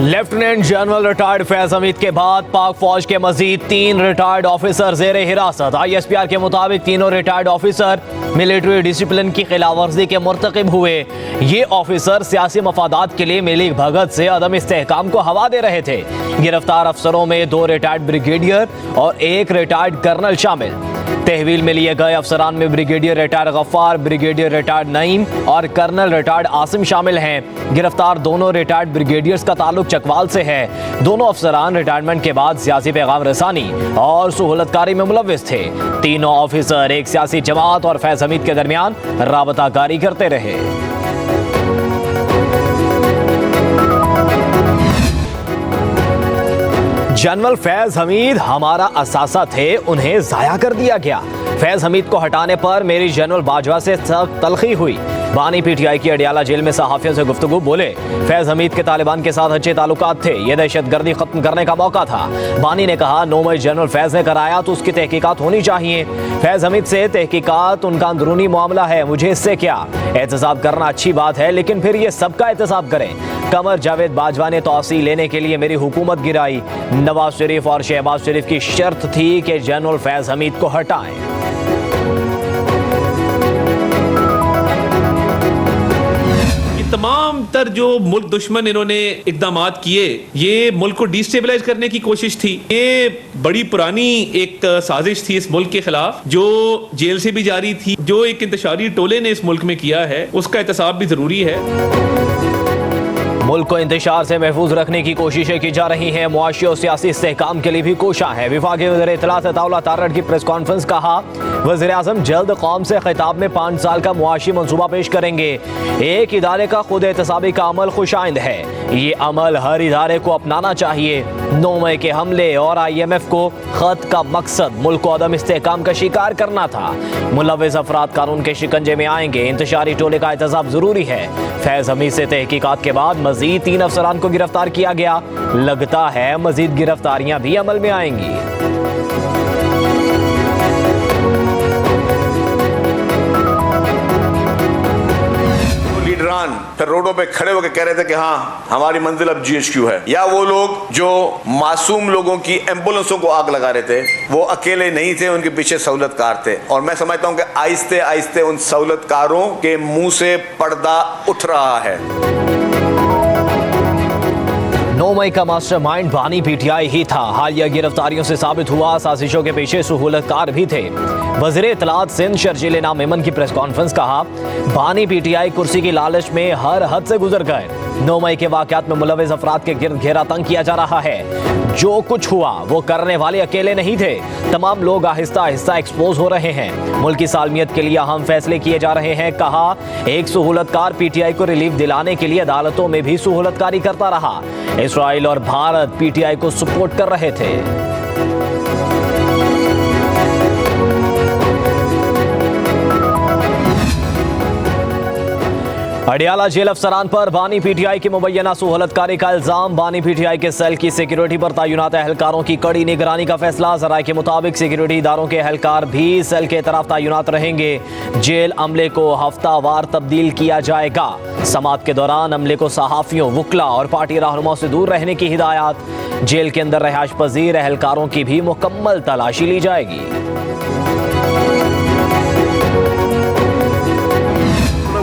Lieutenant general retired Faiz Hamid के बाद पाक फौज के मजीद 3 रिटायर्ड ऑफिसर जेर हिरासत। ISPR के मुताबिक तीनों रिटायर्ड ऑफिसर मिलिट्री डिसिप्लिन की खिलाफवर्जी के मुर्तकिब हुए। ये ऑफिसर सियासी मफादात के लिए मिली भगत से अदम इस्तेहकाम को हवा दे रहे थे। गिरफ्तार अफसरों में 2 रिटायर्ड ब्रिगेडियर और 1 रिटायर्ड कर्नल शामिल। तहवील में लिए गए अफसरान में brigadier retired Ghaffar, brigadier retired Naeem और कर्नल रिटायर्ड आसिम शामिल हैं। गिरफ्तार दोनों रिटायर्ड ब्रिगेडियर्स का ताल्लुक चकवाल से है। दोनों अफसरान रिटायरमेंट के बाद सियासी पैगाम रसानी और सहूलतकारी में मुलव्विस थे। तीनों ऑफिसर एक सियासी जमात और फैज हमीद के दरमियान राबताकारी करते रहे। जनरल फैज हमीद हमारा असासा थे, उन्हें जाया कर दिया गया। फैज हमीद को हटाने पर मेरी जनरल बाजवा से सख्त तलखी हुई। बानी PTI की अडियाला जेल में सहाफियों से गुफ्तगू बोले, फैज हमीद के तालिबान के साथ अच्छे ताल्लुकात थे, यह दहशतगर्दी खत्म करने का मौका था। बानी ने कहा, 9 मई जनरल फैज ने कराया तो उसकी तहकीकात होनी चाहिए। फैज हमीद से तहकीकात उनका अंदरूनी मामला है, मुझे इससे क्या। एहतसाब करना अच्छी बात है, लेकिन फिर ये सबका एहतसाब करें। कमर जावेद बाजवा ने तौसी लेने के लिए मेरी हुकूमत गिराई। नवाज शरीफ और शहबाज शरीफ की शर्त थी कि जनरल फैज हमीद को हटाएं। तमाम तर जो मुल्क दुश्मन इन्होंने इक़दामात किए, ये मुल्क को डिस्टेबलाइज करने की कोशिश थी। ये बड़ी पुरानी एक साजिश थी इस मुल्क के खिलाफ, जो जेल से भी जारी थी। जो एक इंतशारी टोले ने इस मुल्क में किया है, उसका एहतसाब भी जरूरी है। मुल्क को इंतशार से महफूज रखने की कोशिशें की जा रही हैं। मुआशी और सियासी इस्तेहकाम के लिए भी कोशा है। वफाकी वज़ीर इत्तलात अताउल्लाह तारड़ की प्रेस कॉन्फ्रेंस, कहा वज़ीर आज़म जल्द कौम से खिताब में 5 साल का मुआशी मंसूबा पेश करेंगे। एक इदारे का खुद एहतसाबी का अमल खुशाइंद है, ये अमल हर इदारे को अपनाना चाहिए। 9 मई के हमले और IMF को खत का मकसद मुल्क को अदम इस्तेहकाम का शिकार करना था। मुलव्विस अफराद कानून के शिकंजे में आएंगे। इंतशारी टोले का एहतसाब जरूरी है। फैज हमीद से तहकीकात के बाद मजीद 3 अफसरान को गिरफ्तार किया गया। लगता है मजीद गिरफ्तारियां भी अमल में आएंगी। फिर रोडों पे खड़े होकर कह रहे थे कि हाँ हमारी मंजिल अब GHQ है। या वो लोग जो मासूम लोगों की एम्बुलेंसों को आग लगा रहे थे, वो अकेले नहीं थे, उनके पीछे सहूलतकार थे। और मैं समझता हूं कि आहिस्ते आहिस्ते उन सहूलतकारों के मुंह से पर्दा उठ रहा है। 9 मई का मास्टरमाइंड बानी PTI ही था। हालिया गिरफ्तारियों से साबित हुआ साजिशों के पीछे सहूलतकार भी थे। वज़ीर इत्तलात सिंध शर्जील नाम मेमन की प्रेस कॉन्फ्रेंस, कहा बानी PTI कुर्सी की लालच में हर हद से गुजर गए। 9 मई के वाक़यात में मुलव्विस अफराद के गिर्द घेरा तंग किया जा रहा है। जो कुछ हुआ वो करने वाले अकेले नहीं थे। तमाम लोग आहिस्ता आहिस्ता एक्सपोज हो रहे हैं। मुल्क की सालमियत के लिए अहम फैसले किए जा रहे हैं। कहा एक सहूलतकार PTI को रिलीफ दिलाने के लिए अदालतों में भी सहूलतकारी करता रहा। इसराइल और भारत PTI को सपोर्ट कर रहे थे। अडियाला जेल अफसरान पर बानी PTI की मुबैना सहूलतकारी का इल्जाम। बानी PTI के सेल की सिक्योरिटी पर तैनात एहलकारों की कड़ी निगरानी का फैसला। जराये के मुताबिक सिक्योरिटी इदारों के एहलकार भी सेल के तरफ तैनात रहेंगे। जेल अमले को हफ्तावार तब्दील किया जाएगा। समात के दौरान अमले को सहाफियों, वुकला और पार्टी रहनुमाओं से दूर रहने की हिदायत। जेल के अंदर रहायश पजीर एहलकारों की भी मुकम्मल तलाशी ली जाएगी।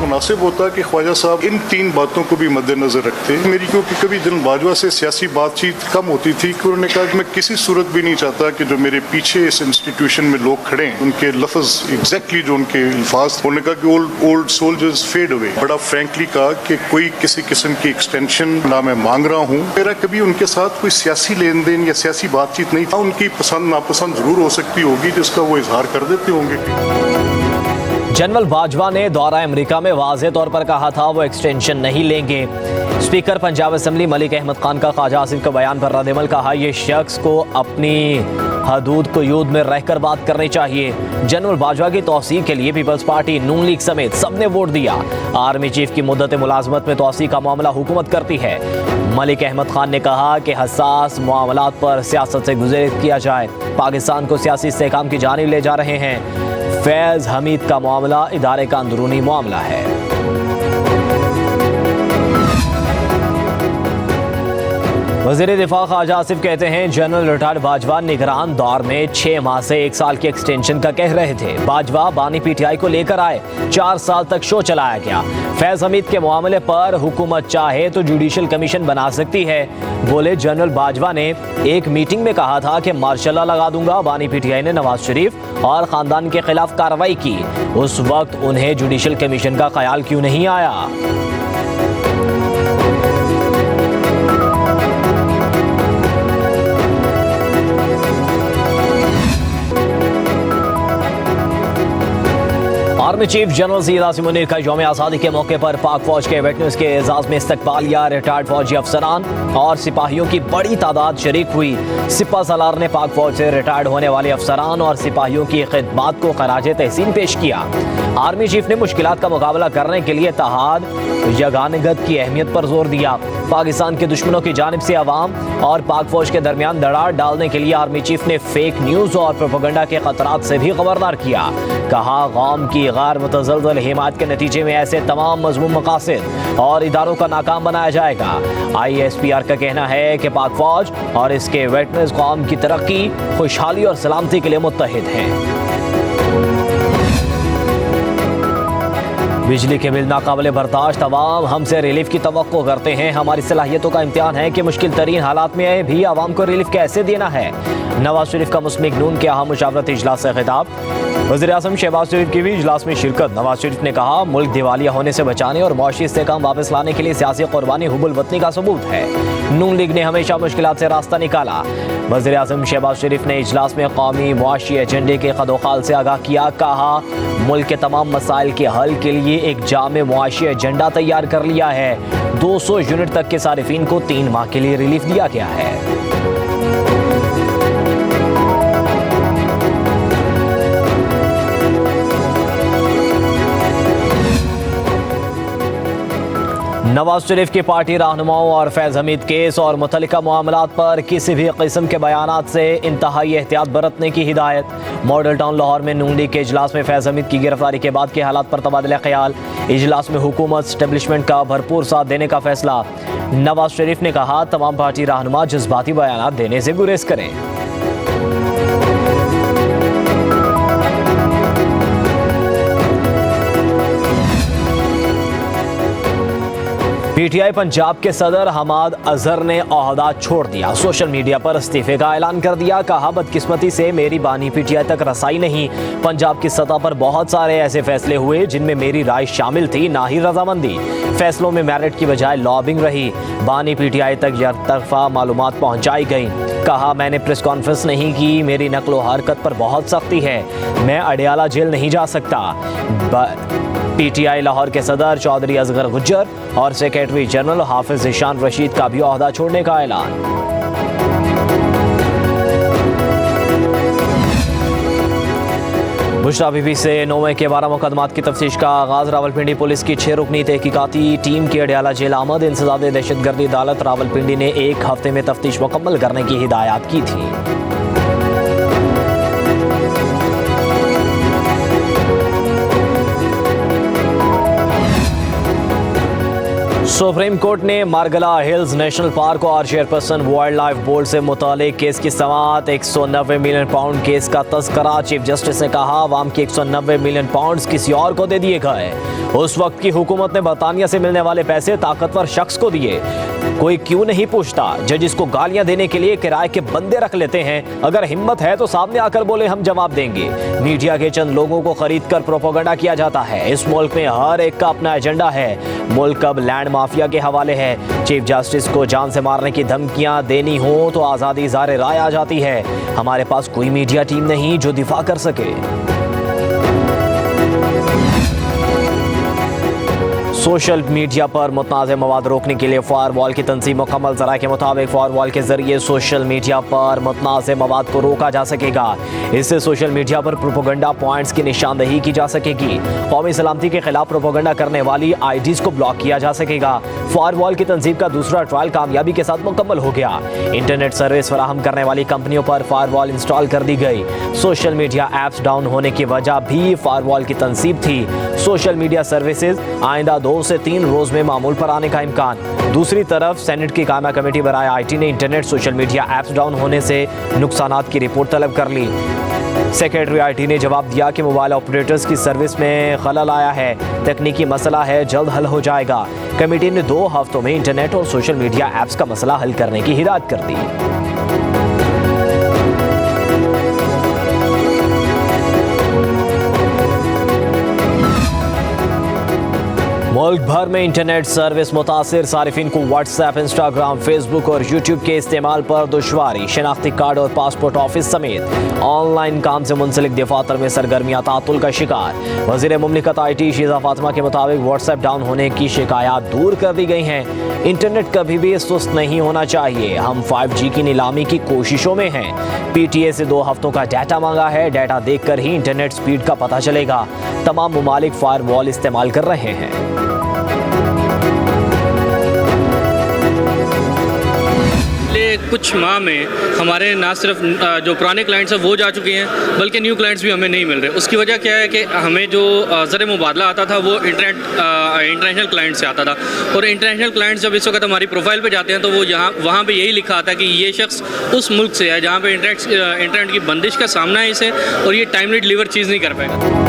मुनासिब होता कि ख्वाजा साहब इन 3 बातों को भी मद्देनजर रखते। मेरी क्योंकि कभी जनरल बाजवा से सियासी बातचीत कम होती थी कि उन्होंने कहा कि मैं किसी सूरत भी नहीं चाहता कि जो मेरे पीछे इस इंस्टीट्यूशन में लोग खड़े हैं, उनके लफ्ज एग्जैक्टली जो उनके अल्फाज, उन्होंने कहा कि ओल्ड सोल्जर्स फेड अवे। बड़ा फ्रैंकली कहा कि कोई किसी किस्म की एक्सटेंशन ना मैं मांग रहा हूँ। मेरा कभी उनके साथ कोई सियासी लेन देन या सियासी बातचीत नहीं था। उनकी पसंद नापसंद जरूर हो सकती होगी, जिसका वो इजहार कर देते होंगे। जनरल बाजवा ने दौरा अमेरिका में वाज़ेह तौर पर कहा था वो एक्सटेंशन नहीं लेंगे। स्पीकर पंजाब असम्बली मलिक अहमद खान का ख्वाजा आसिफ के बयान पर रद्द-ए-अमल, कहा यह शख्स को अपनी हदूद क़यूद में रहकर बात करनी चाहिए। जनरल बाजवा की तौसीक़ के लिए पीपल्स पार्टी, नून लीग समेत सबने वोट दिया। आर्मी चीफ की मुद्दत मुलाजमत में तौसीक़ का मामला हुकूमत करती है। मलिक अहमद खान ने कहा कि हसास मामलात पर सियासत से गुज़रेज किया जाए। पाकिस्तान को सियासी इस्तेहकाम की जानिब ले जा रहे हैं। फैज हमीद का मामला इदारे का अंदरूनी मामला है। वज़ीर दिफा ख्वाजा आसिफ कहते हैं जनरल रिटायर्ड बाजवा निगरान दौर में 6 माह से 1 साल की एक्सटेंशन का कह रहे थे। बाजवा बानी पीटीआई को लेकर आए, 4 साल तक शो चलाया गया। फैज हमीद के मामले पर हुकूमत चाहे तो जुडिशल कमीशन बना सकती है, बोले जनरल बाजवा ने एक मीटिंग में कहा था कि मार्शल लगा दूंगा। बानी पीटीआई ने नवाज शरीफ और खानदान के खिलाफ कार्रवाई की, उस वक्त उन्हें जुडिशल कमीशन का ख्याल क्यों नहीं आया? Army chief general Syed Asim Munir का यौम आज़ादी के मौके पर पाक फौज के वेटरन्स के एजाज में इस्तकबालिया। रिटायर्ड फौजी अफसरान और सिपाहियों की बड़ी तादाद शरीक हुई। सिपा सलार ने पाक फौज से रिटायर्ड होने वाले अफसरान और सिपाहियों की खिदमात को खराज तहसीन पेश किया। आर्मी चीफ ने मुश्किलात का मुकाबला करने के लिए इत्तेहाद यगानगत की अहमियत पर जोर दिया। पाकिस्तान के दुश्मनों की जानिब से अवाम और पाक फौज के दरमियान दरार डालने के लिए आर्मी चीफ ने फेक न्यूज़ और प्रोपेगेंडा के खतरात से भी खबरदार किया। कहा, कौम की गैर मुतज़लज़ल हिमायत के नतीजे में ऐसे तमाम मज़मूम मकासद और इदारों का नाकाम बनाया जाएगा। ISPR का कहना है कि पाक फौज और इसके वेटरन्स कौम की तरक्की, खुशहाली और सलामती के लिए मुत्तहिद हैं। बिजली के बिल नाकाबिले बर्दाश्त, अवाम हमसे रिलीफ की तवक्को करते हैं। हमारी सलाहियतों का इम्तिहान है कि मुश्किल तरीन हालात में भी आवाम को रिलीफ कैसे देना है। नवाज शरीफ का मुस्लिम लीग नून के अहम मुशावरती इजलास से खिताब। वज़ीर आज़म शहबाज शरीफ की भी इजलास में शिरकत। नवाज शरीफ ने कहा, मुल्क दिवालिया होने से बचाने और मुआशी इस्तेहकाम वापस लाने के लिए सियासी कुर्बानी हुब्बुल वतनी का सबूत है। नून लीग ने हमेशा मुश्किलात से रास्ता निकाला। वज़ीर आज़म शहबाज शरीफ ने इजलास में कौमी मुआशी एजेंडे के कदोखाल से आगाह किया। कहा, मुल्क के तमाम मसाइल के हल के लिए एक जामे मुआशी एजेंडा तैयार कर लिया है। 200 यूनिट तक के सारिफीन को 3 माह के लिए रिलीफ दिया गया है। नवाज शरीफ की पार्टी रहनुमाओं और फैज हमीद केस और मुतल्लिका मामलात पर किसी भी किस्म के बयानात से इंतहाई एहतियात बरतने की हिदायत। मॉडल टाउन लाहौर में नून लीग के इजलास में फैज हमीद की गिरफ्तारी के बाद के हालात पर तबादला ख्याल। इजलास में हुकूमत स्टेब्लिशमेंट का भरपूर साथ देने का फैसला। नवाज शरीफ ने कहा, तमाम पार्टी रहनुमा जज्बाती बयानात देने से गुरेज करें। पीटीआई पंजाब के सदर हमाद अजहर ने ओहदा छोड़ दिया। सोशल मीडिया पर इस्तीफे का ऐलान कर दिया। कहा, बदकिस्मती से मेरी बानी पीटीआई तक रसाई नहीं। पंजाब की सतह पर बहुत सारे ऐसे फैसले हुए जिनमें मेरी राय शामिल थी, ना ही रजामंदी। फैसलों में मेरिट की बजाय लॉबिंग रही। बानी पीटीआई तक यकतरफा मालूमात पहुंचाई गई। कहा, मैंने प्रेस कॉन्फ्रेंस नहीं की, मेरी नकलो हरकत पर बहुत सख्ती है, मैं अडियाला जेल नहीं जा सकता। पीटीआई लाहौर के सदर चौधरी असगर गुज्जर और सेक्रेटरी जनरल हाफिज ईशान रशीद का भी ओहदा छोड़ने का ऐलान। बुशरा बीबी से 9 के 12 मुकदमात की तफ्तीश का आगाज। रावलपिंडी पुलिस की 6 रुकनी तहकीकाती टीम की अडियाला जेल आमद। इंसदाद दहशतगर्दी अदालत रावलपिंडी ने 1 हफ्ते में तफ्तीश मुकम्मल करने की हिदायत की थी। सुप्रीम कोर्ट ने मारगला हिल्स नेशनल पार्क और चेयरपर्सन वाइल्ड लाइफ बोर्ड से मुतालिक केस की समाअत। 190 मिलियन पाउंड केस का तस्करा। चीफ जस्टिस ने कहा, अवाम के 190 मिलियन पाउंड किसी और को दे दिए गए। उस वक्त की हुकूमत ने बरतानिया से मिलने वाले पैसे ताकतवर शख्स को दिए। कोई क्यों नहीं पूछता? जजिस को गालियां देने के लिए किराए के बंदे रख लेते हैं। अगर हिम्मत है तो सामने आकर बोले, हम जवाब देंगे। मीडिया के चंद लोगों को खरीद कर प्रोपेगेंडा किया जाता है। इस मुल्क में हर एक का अपना एजेंडा है। मुल्क अब लैंड माफिया के हवाले है। चीफ जस्टिस को जान से मारने की धमकियां देनी हो तो आज़ादी इज़हार राय आ जाती है। हमारे पास कोई मीडिया टीम नहीं जो दिफा कर सके। सोशल मीडिया पर मुतनाज़ मवाद रोकने के लिए फायरवॉल की तंजीम मुकम्मल। ज़राए के मुताबिक फायरवॉल के जरिए सोशल मीडिया पर मुतनाज़ मवाद को रोका जा सकेगा। इससे सोशल मीडिया पर प्रोपेगेंडा पॉइंट्स की निशानदही की जा सकेगी। कौमी सलामती के खिलाफ प्रोपेगेंडा करने वाली IDs को ब्लॉक किया जा सकेगा। फायरवॉल की तंजीम का दूसरा ट्रायल कामयाबी के साथ मुकम्मल हो गया। इंटरनेट सर्विस फराहम करने वाली कंपनियों पर फायरवॉल इंस्टॉल कर दी गई। सोशल मीडिया ऐप्स डाउन होने की वजह भी फायरवॉल की तंसीब थी। सोशल मीडिया सर्विसेज आइंदा 2 2 से 3 रोज में मामूल पर आने का इम्कान। दूसरी तरफ सेनेट की कायमा कमेटी बराए आईटी ने internet social media apps down होने से नुकसानात की रिपोर्ट तलब कर ली। सेक्रेटरी आईटी ने जवाब दिया कि मोबाइल ऑपरेटर्स की सर्विस में खलल आया है, तकनीकी मसला है, जल्द हल हो जाएगा। कमेटी ने 2 हफ्तों में इंटरनेट और सोशल मीडिया ऐप्स का मसला हल करने की हिदायत कर दी। मुल्क भर में इंटरनेट सर्विस मुतासिर सारिफिन को व्हाट्सएप, इंस्टाग्राम, फेसबुक और यूट्यूब के इस्तेमाल पर दुश्वारी। शनाख्ती कार्ड और पासपोर्ट ऑफिस समेत ऑनलाइन काम से मुंसलिक दफातर में सरगर्मियां तातुल का शिकार। वज़ीर मुमलिकत आईटी शीज़ा फातिमा के मुताबिक व्हाट्सएप डाउन होने की शिकायत दूर कर दी गई हैं। इंटरनेट कभी भी सुस्त नहीं होना चाहिए। हम 5G की नीलामी की कोशिशों में हैं। PTA से 2 हफ्तों का डाटा मांगा है। डाटा देखकर ही इंटरनेट स्पीड का पता चलेगा। तमाम मुमालिक फायरवॉल इस्तेमाल कर रहे हैं। कुछ माह में हमारे ना सिर्फ जो पुराने क्लाइंट्स हैं वो जा चुके हैं, बल्कि न्यू क्लाइंट्स भी हमें नहीं मिल रहे। उसकी वजह क्या है कि हमें जो ज़र मुबादला आता था वो इंटरनेशनल क्लाइंट से आता था, और इंटरनेशनल क्लाइंट्स जब इस वक्त हमारी प्रोफाइल पे जाते हैं तो वो वहाँ पे यही लिखा आता है कि ये शख्स उस मुल्क से है जहाँ पे इंटरनेट की बंदिश का सामना है इसे, और ये टाइमली डिलीवर चीज़ नहीं कर पाएगा।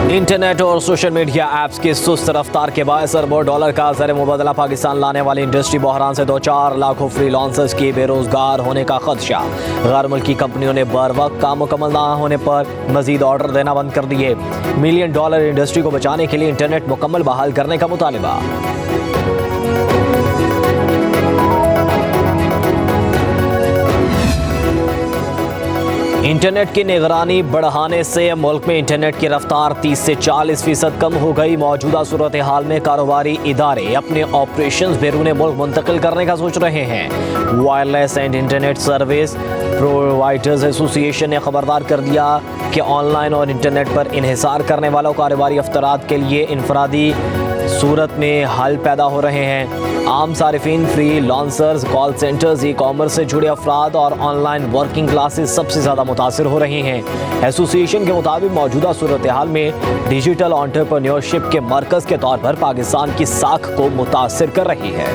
इंटरनेट और सोशल मीडिया ऐप्स की सुस्त रफ्तार के बायस अरबों डॉलर का ज़र मुबादला पाकिस्तान लाने वाली इंडस्ट्री बहरान से 2-4 लाखों फ्रीलांसर्स की बेरोजगार होने का खदशा। गैर मुल्की कंपनियों ने बर वक्त काम मुकम्मल ना होने पर मजीद ऑर्डर देना बंद कर दिए। $1 मिलियन इंडस्ट्री को बचाने के लिए इंटरनेट मुकम्मल बहाल करने का मुतालिबा। इंटरनेट की निगरानी बढ़ाने से मुल्क में इंटरनेट की रफ्तार 30 से 40% कम हो गई। मौजूदा सूरत हाल में कारोबारी इदारे अपने ऑपरेशंस बैरून मुल्क मुंतकिल करने का सोच रहे हैं। Wireless and internet service providers association ने खबरदार कर दिया कि ऑनलाइन और इंटरनेट पर इन्हिसार करने वालों कारोबारी अफतराद के लिए इनफरादी सूरत में हल पैदा हो रहे हैं। आम सारिफिन, freelancers, call centres, e commerce से जुड़े अफराद और ऑनलाइन वर्किंग क्लासेस सबसे ज़्यादा मुतासिर हो रही हैं। एसोसिएशन के मुताबिक मौजूदा सूरत हाल में डिजिटल एंटरप्रेन्योरशिप के मरकज़ के तौर पर पाकिस्तान की साख को मुतासिर कर रही है।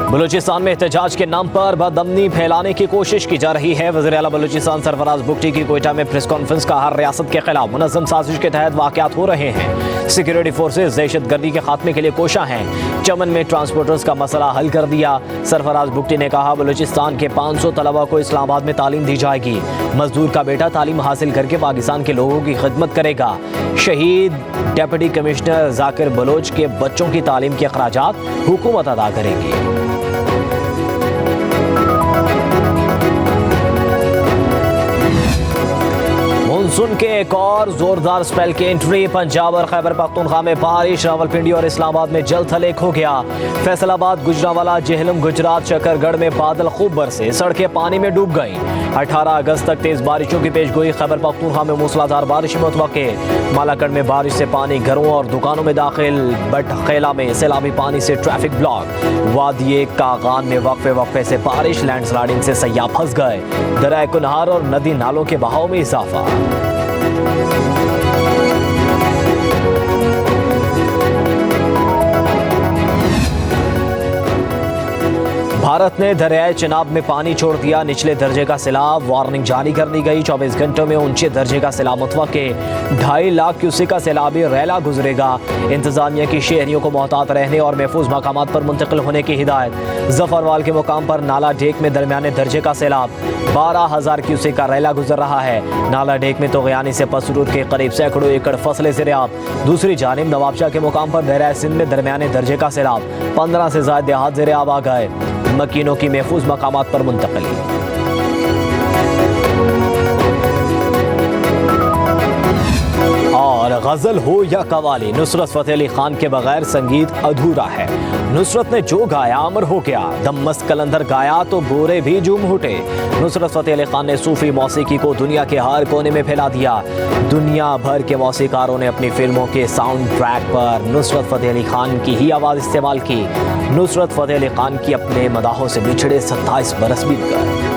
बलूचिस्तान में एहतजाज के नाम पर बदअमनी फैलाने की कोशिश की जा रही है। वज़ीर आला बलूचिस्तान सरफराज बुगटी की कोयटा में प्रेस कॉन्फ्रेंस का हर रियासत के खिलाफ मुनज़्ज़म साजिश के तहत वाक़यात हो रहे हैं। सिक्योरिटी फोर्सेज दहशतगर्दी के खात्मे के लिए कोशा हैं। चमन में ट्रांसपोर्टर्स का मसला हल कर दिया। सरफराज बुगटी ने कहा, बलूचिस्तान के 500 तलबा को इस्लामाबाद में तालीम दी जाएगी। मजदूर का बेटा तालीम हासिल करके पाकिस्तान के लोगों की खिदमत करेगा। शहीद डिप्टी कमिश्नर जाकिर बलोच के बच्चों की तालीम के अखराजात हुकूमत अदा करेगी। मानसून के एक और जोरदार स्पेल की एंट्री। पंजाब और खैबर पख्तूनख्वा में बारिश। रावलपिंडी और इस्लामाबाद में जल थलेक हो गया। फैसलाबाद, गुजरांवाला, जेहलम, गुजरात, शकरगढ़ में बादल खूब बरसे, सड़कें पानी में डूब गईं। 18 अगस्त तक तेज बारिशों की पेशगोई। खैबर पख्तूनख्वा में मूसलाधार बारिश मुतवक्के। मालाकड़ में बारिश से पानी घरों और दुकानों में दाखिल। बटखेला में सैलाबी पानी से ट्रैफिक ब्लॉक। वादिये कागान में वक्फे से बारिश। लैंडस्लाइडिंग से सयाह फंस गए। दरिया कुनहार और नदी नालों के बहाव में इजाफा। भारत ने दरियाए चिनाब में पानी छोड़ दिया। निचले दर्जे का सैलाब, वार्निंग जारी कर दी गई। 24 घंटों में ऊंचे दर्जे का सैलाब मुतवक्के। 2.5 लाख क्यूसेक का सैलाबी रैला गुजरेगा। इंतजामिया की शहरियों को मोहतात रहने और महफूज मकामात पर मुंतकिल होने की हिदायत। जफरवाल के मुकाम पर नाला डेक में दरमियाने दर्जे का सैलाब। 12,000 क्यूसेक का रैला गुजर रहा है। नाला डेक में तोगयानी से पसरूर के करीब सैकड़ों एकड़ फसलें ज़ेर-ए-आब। दूसरी जानिब नवाबशाह के मुकाम पर दरिया सिंध में दरमियाने दर्जे का सैलाब। 15 से ज़ायद देहात ज़ेर-ए-आब आ गए। मकीनों की महफूज मकामात पर मुंतकिली। और गजल हो या कवाली, नुसरत फतेह अली खान के बगैर संगीत अधूरा है। नुसरत ने जो गाया अमर हो गया। दम्मस्त कलंदर गाया तो गोरे भी झूम उठे। नुसरत फतेह अली खान ने सूफी मौसीकी को दुनिया के हर कोने में फैला दिया। दुनिया भर के मौसीकारों ने अपनी फिल्मों के साउंड ट्रैक पर नुसरत फतेह अली खान की ही आवाज़ इस्तेमाल की। नुसरत फतेह अली खान की अपने मदाहों से बिछड़े 27 बरस बीत गए।